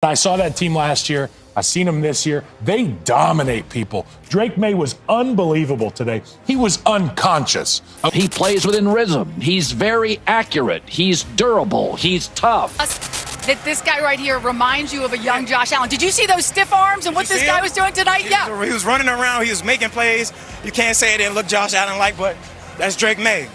I saw that team last year. I seen them this year. They dominate people. Drake Maye was unbelievable today. He was unconscious. He plays within rhythm. He's very accurate. He's durable. He's tough. That this guy right here reminds you of a young Josh Allen. Did you see those stiff arms and what this guy was doing tonight? Yeah. He was running around. He was making plays. You can't say it didn't look Josh Allen-like, but that's Drake Maye.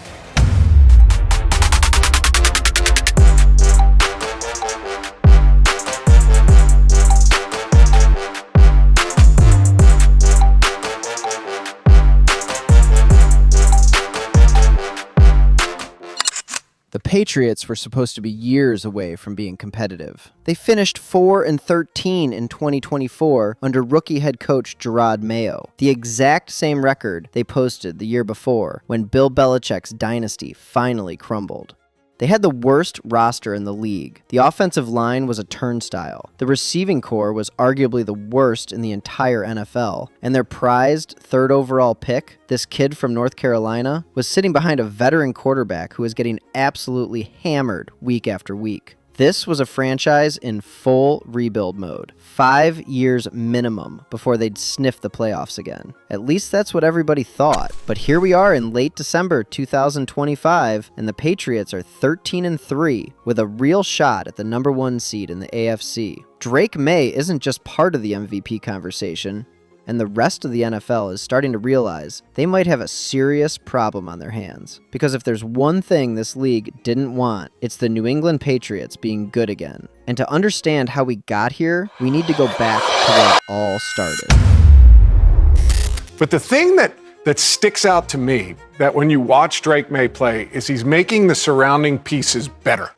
The Patriots were supposed to be years away from being competitive. They finished 4-13 in 2024 under rookie head coach Jerod Mayo, the exact same record they posted the year before when Bill Belichick's dynasty finally crumbled. They had the worst roster in the league. The offensive line was a turnstile. The receiving core was arguably the worst in the entire NFL. And their prized third overall pick, this kid from North Carolina, was sitting behind a veteran quarterback who was getting absolutely hammered week after week. This was a franchise in full rebuild mode. 5 years minimum before they'd sniff the playoffs again. At least that's what everybody thought. But here we are in late December 2025, and the Patriots are 13-3 with a real shot at the number 1 seed in the AFC. Drake Maye isn't just part of the MVP conversation, and the rest of the NFL is starting to realize they might have a serious problem on their hands. Because if there's one thing this league didn't want, it's the New England Patriots being good again. And to understand how we got here, we need to go back to where it all started. But the thing that sticks out to me, that when you watch Drake Maye play, is he's making the surrounding pieces better.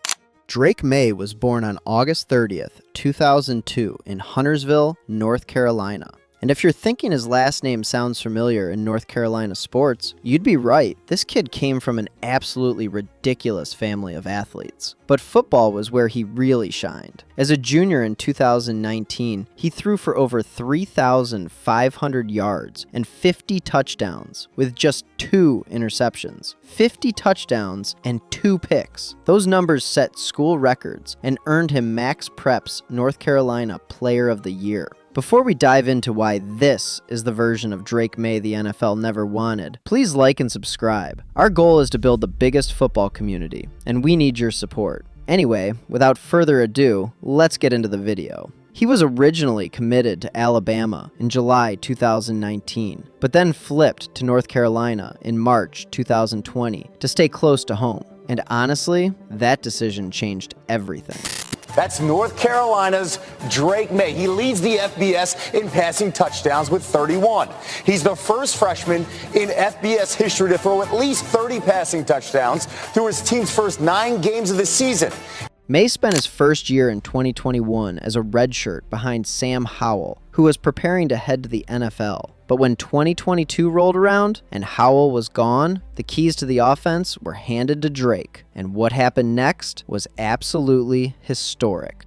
Drake Maye was born on August 30th, 2002 in Huntersville, North Carolina. And if you're thinking his last name sounds familiar in North Carolina sports, you'd be right. This kid came from an absolutely ridiculous family of athletes. But football was where he really shined. As a junior in 2019, he threw for over 3,500 yards and 50 touchdowns with just 2 interceptions. 50 touchdowns and 2 picks. Those numbers set school records and earned him Max Prep's North Carolina Player of the Year. Before we dive into why this is the version of Drake Maye the NFL never wanted, please like and subscribe. Our goal is to build the biggest football community, and we need your support. Anyway, without further ado, let's get into the video. He was originally committed to Alabama in July 2019, but then flipped to North Carolina in March 2020 to stay close to home. And honestly, that decision changed everything. That's North Carolina's Drake Maye. He leads the FBS in passing touchdowns with 31. He's the first freshman in FBS history to throw at least 30 passing touchdowns through his team's first 9 games of the season. Maye spent his first year in 2021 as a redshirt behind Sam Howell, who was preparing to head to the NFL. But when 2022 rolled around and Howell was gone, the keys to the offense were handed to Drake. And what happened next was absolutely historic.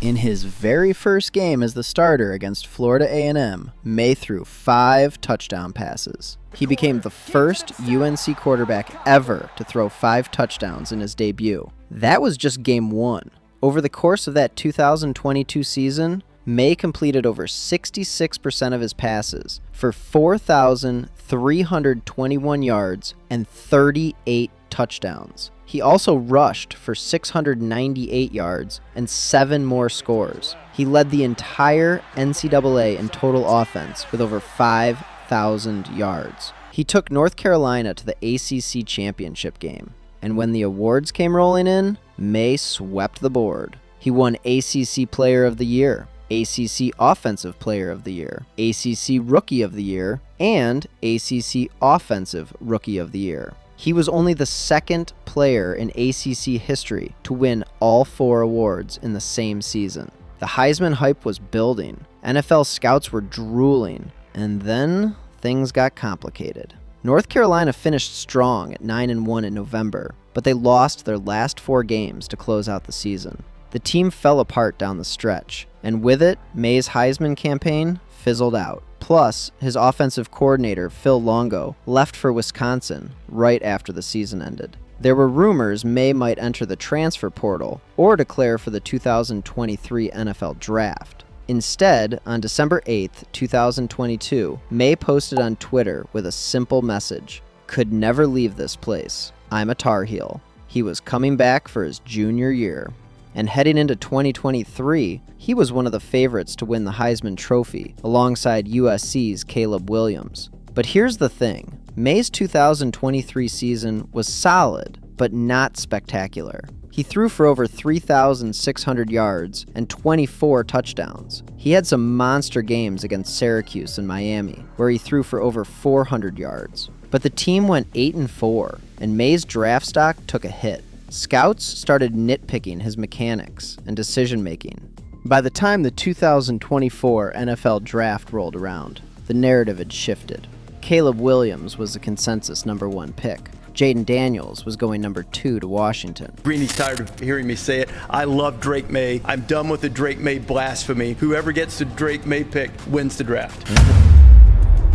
In his very first game as the starter against Florida A&M, Maye threw 5 touchdown passes. He became the first UNC quarterback ever to throw 5 touchdowns in his debut. That was just game 1. Over the course of that 2022 season, Maye completed over 66% of his passes for 4,321 yards and 38 touchdowns. He also rushed for 698 yards and 7 more scores. He led the entire NCAA in total offense with over 5,000 yards. He took North Carolina to the ACC championship game. And when the awards came rolling in, Maye swept the board. He won ACC Player of the Year, ACC Offensive Player of the Year, ACC Rookie of the Year, and ACC Offensive Rookie of the Year. He was only the second player in ACC history to win all 4 awards in the same season. The Heisman hype was building, NFL scouts were drooling, and then things got complicated. North Carolina finished strong at 9-1 in November, but they lost their last 4 games to close out the season. The team fell apart down the stretch, and with it, Maye's Heisman campaign fizzled out. Plus, his offensive coordinator, Phil Longo, left for Wisconsin right after the season ended. There were rumors Maye might enter the transfer portal or declare for the 2023 NFL Draft. Instead, on December 8, 2022, Maye posted on Twitter with a simple message: "Could never leave this place. I'm a Tar Heel." He was coming back for his junior year. And heading into 2023, he was one of the favorites to win the Heisman Trophy alongside USC's Caleb Williams. But here's the thing. Maye's 2023 season was solid, but not spectacular. He threw for over 3,600 yards and 24 touchdowns. He had some monster games against Syracuse and Miami, where he threw for over 400 yards. But the team went 8-4, and Maye's draft stock took a hit. Scouts started nitpicking his mechanics and decision-making. By the time the 2024 NFL Draft rolled around, the narrative had shifted. Caleb Williams was the consensus number 1 pick. Jaden Daniels was going number 2 to Washington. Greeny's tired of hearing me say it. I love Drake Maye. I'm done with the Drake Maye blasphemy. Whoever gets the Drake Maye pick wins the draft.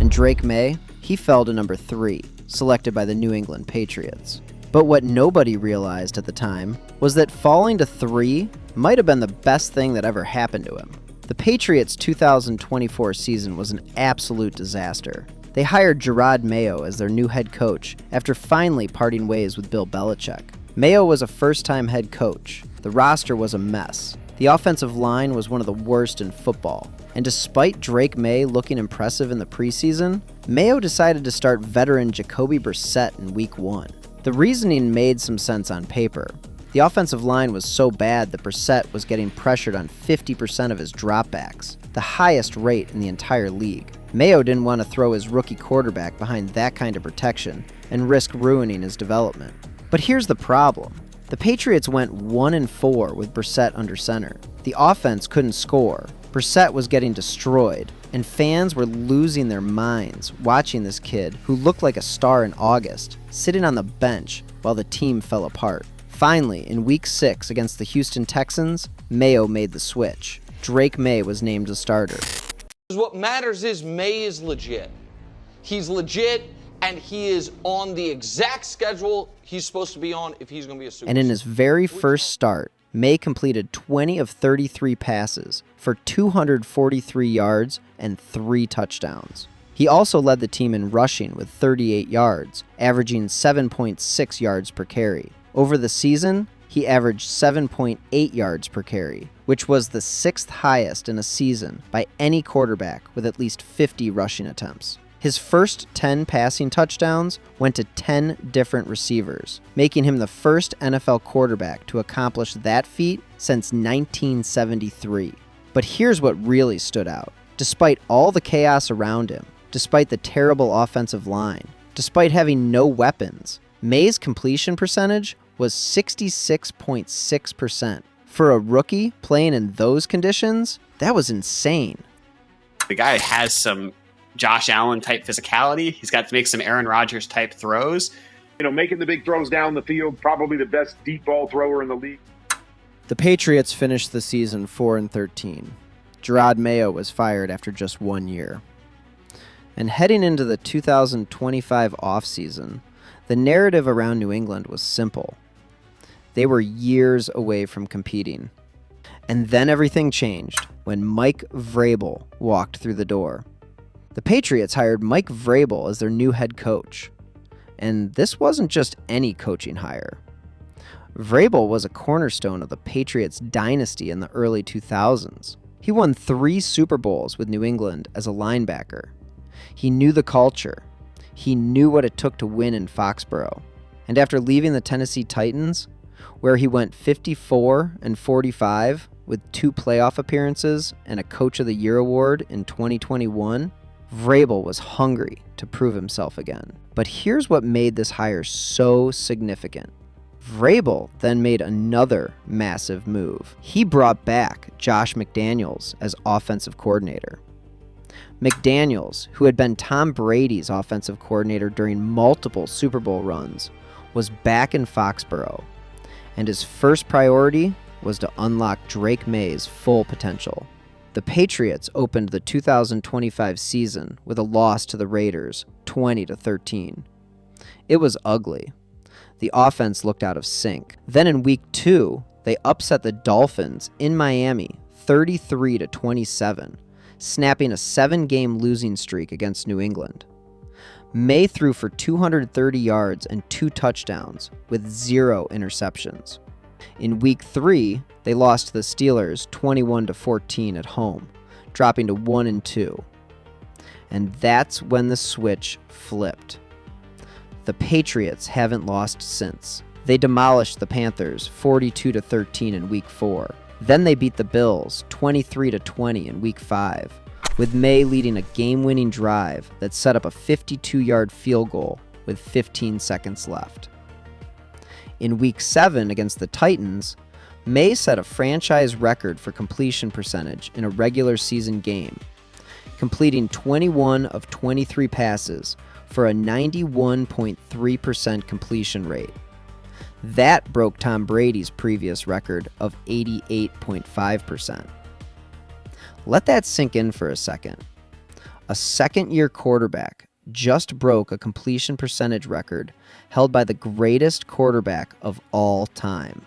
And Drake Maye, he fell to number 3, selected by the New England Patriots. But what nobody realized at the time was that falling to 3 might have been the best thing that ever happened to him. The Patriots' 2024 season was an absolute disaster. They hired Jerod Mayo as their new head coach after finally parting ways with Bill Belichick. Mayo was a first-time head coach. The roster was a mess. The offensive line was one of the worst in football. And despite Drake Maye looking impressive in the preseason, Mayo decided to start veteran Jacoby Brissett in Week 1. The reasoning made some sense on paper. The offensive line was so bad that Brissett was getting pressured on 50% of his dropbacks, the highest rate in the entire league. Mayo didn't want to throw his rookie quarterback behind that kind of protection and risk ruining his development. But here's the problem. The Patriots went 1-4 with Brissett under center. The offense couldn't score. Brissett was getting destroyed, and fans were losing their minds watching this kid who looked like a star in August, sitting on the bench while the team fell apart. Finally, in Week 6 against the Houston Texans, Mayo made the switch. Drake Maye was named the starter. What matters is Maye is legit. He's legit, and he is on the exact schedule he's supposed to be on if he's going to be a superstar. And in his very first start, Maye completed 20 of 33 passes for 243 yards and 3 touchdowns. He also led the team in rushing with 38 yards, averaging 7.6 yards per carry. Over the season, he averaged 7.8 yards per carry, which was the 6th highest in a season by any quarterback with at least 50 rushing attempts. His first 10 passing touchdowns went to 10 different receivers, making him the first NFL quarterback to accomplish that feat since 1973. But here's what really stood out. Despite all the chaos around him, despite the terrible offensive line, despite having no weapons, Maye's completion percentage was 66.6%. For a rookie playing in those conditions, that was insane. The guy has some Josh Allen type physicality. He's got to make some Aaron Rodgers type throws. You know, making the big throws down the field, probably the best deep ball thrower in the league. The Patriots finished the season 4-13. Jerod Mayo was fired after just 1 year. And heading into the 2025 offseason, the narrative around New England was simple. They were years away from competing. And then everything changed when Mike Vrabel walked through the door. The Patriots hired Mike Vrabel as their new head coach. And this wasn't just any coaching hire. Vrabel was a cornerstone of the Patriots' dynasty in the early 2000s. He won 3 Super Bowls with New England as a linebacker. He knew the culture. He knew what it took to win in Foxborough. And after leaving the Tennessee Titans, where he went 54-45 with 2 playoff appearances and a Coach of the Year award in 2021, Vrabel was hungry to prove himself again. But here's what made this hire so significant. Vrabel then made another massive move. He brought back Josh McDaniels as offensive coordinator. McDaniels, who had been Tom Brady's offensive coordinator during multiple Super Bowl runs, was back in Foxborough, and his first priority was to unlock Drake Maye's full potential. The Patriots opened the 2025 season with a loss to the Raiders, 20-13. It was ugly. The offense looked out of sync. Then in week 2, they upset the Dolphins in Miami 33-27, snapping a 7-game losing streak against New England. Maye threw for 230 yards and 2 touchdowns with 0 interceptions. In week 3, they lost to the Steelers 21-14 at home, dropping to 1-2. And that's when the switch flipped. The Patriots haven't lost since. They demolished the Panthers 42-13 in week 4. Then they beat the Bills 23-20 in week 5, with Maye leading a game-winning drive that set up a 52-yard field goal with 15 seconds left. In week 7 against the Titans, Maye set a franchise record for completion percentage in a regular season game, completing 21 of 23 passes for a 91.3% completion rate. That broke Tom Brady's previous record of 88.5%. Let that sink in for a second. A second-year quarterback just broke a completion percentage record held by the greatest quarterback of all time.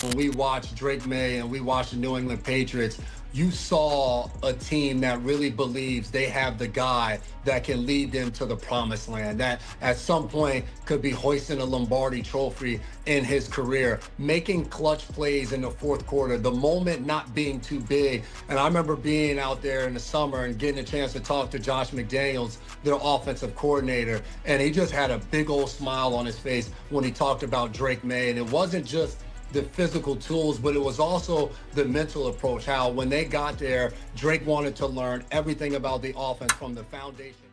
When we watched Drake Maye and we watched the New England Patriots, you saw a team that really believes they have the guy that can lead them to the promised land, that at some point could be hoisting a Lombardi trophy in his career, making clutch plays in the fourth quarter, the moment not being too big. And I remember being out there in the summer and getting a chance to talk to Josh McDaniels, their offensive coordinator, and he just had a big old smile on his face when he talked about Drake Maye. And it wasn't just the physical tools, but it was also the mental approach, how when they got there, Drake wanted to learn everything about the offense from the foundation.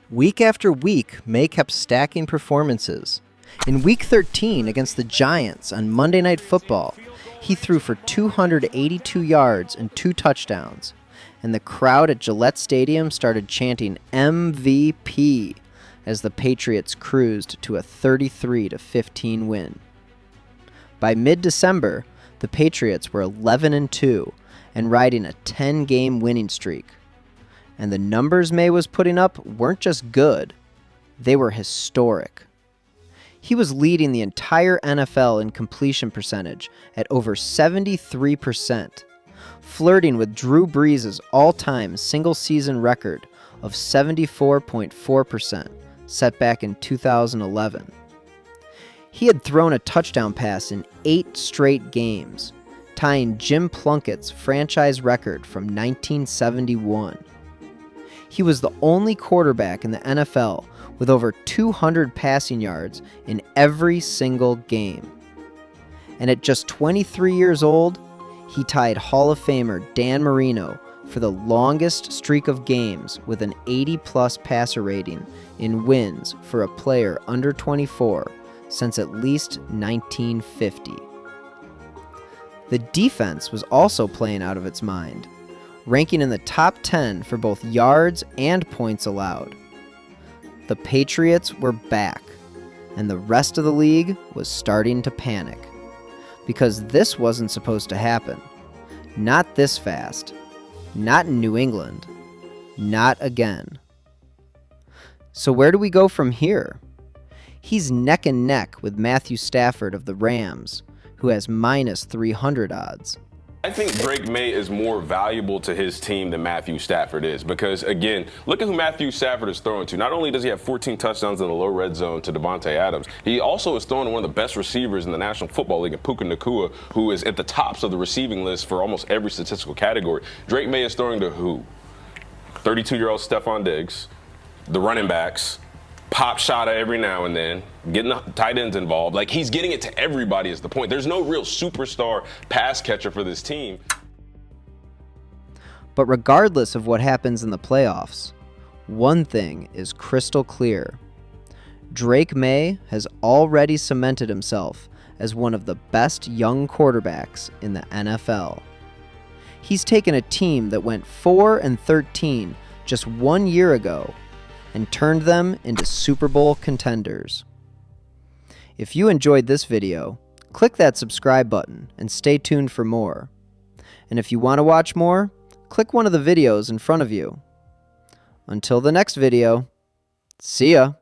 Week after week, Maye kept stacking performances. In week 13 against the Giants on Monday Night Football, he threw for 282 yards and 2 touchdowns, and the crowd at Gillette Stadium started chanting MVP as the Patriots cruised to a 33-15 win. By mid-December, the Patriots were 11-2 and riding a 10-game winning streak. And the numbers Maye was putting up weren't just good, they were historic. He was leading the entire NFL in completion percentage at over 73%, flirting with Drew Brees' all-time single-season record of 74.4%, set back in 2011. He had thrown a touchdown pass in 8 straight games, tying Jim Plunkett's franchise record from 1971. He was the only quarterback in the NFL with over 200 passing yards in every single game. And at just 23 years old, he tied Hall of Famer Dan Marino for the longest streak of games with an 80-plus passer rating in wins for a player under 24 since at least 1950. The defense was also playing out of its mind, ranking in the top 10 for both yards and points allowed. The Patriots were back, and the rest of the league was starting to panic, because this wasn't supposed to happen. Not this fast. Not in New England. Not again. So where do we go from here? He's neck and neck with Matthew Stafford of the Rams, who has minus 300 odds. I think Drake Maye is more valuable to his team than Matthew Stafford is because, again, look at who Matthew Stafford is throwing to. Not only does he have 14 touchdowns in the low red zone to Devontae Adams, he also is throwing to one of the best receivers in the National Football League, Puka Nacua, who is at the tops of the receiving list for almost every statistical category. Drake Maye is throwing to who? 32-year-old Stephon Diggs, the running backs, pop shot every now and then, getting the tight ends involved. Like, he's getting it to everybody is the point. There's no real superstar pass catcher for this team. But regardless of what happens in the playoffs, one thing is crystal clear. Drake Maye has already cemented himself as one of the best young quarterbacks in the NFL. He's taken a team that went 4-13 just 1 year ago and turned them into Super Bowl contenders. If you enjoyed this video, click that subscribe button and stay tuned for more. And if you want to watch more, click one of the videos in front of you. Until the next video, see ya!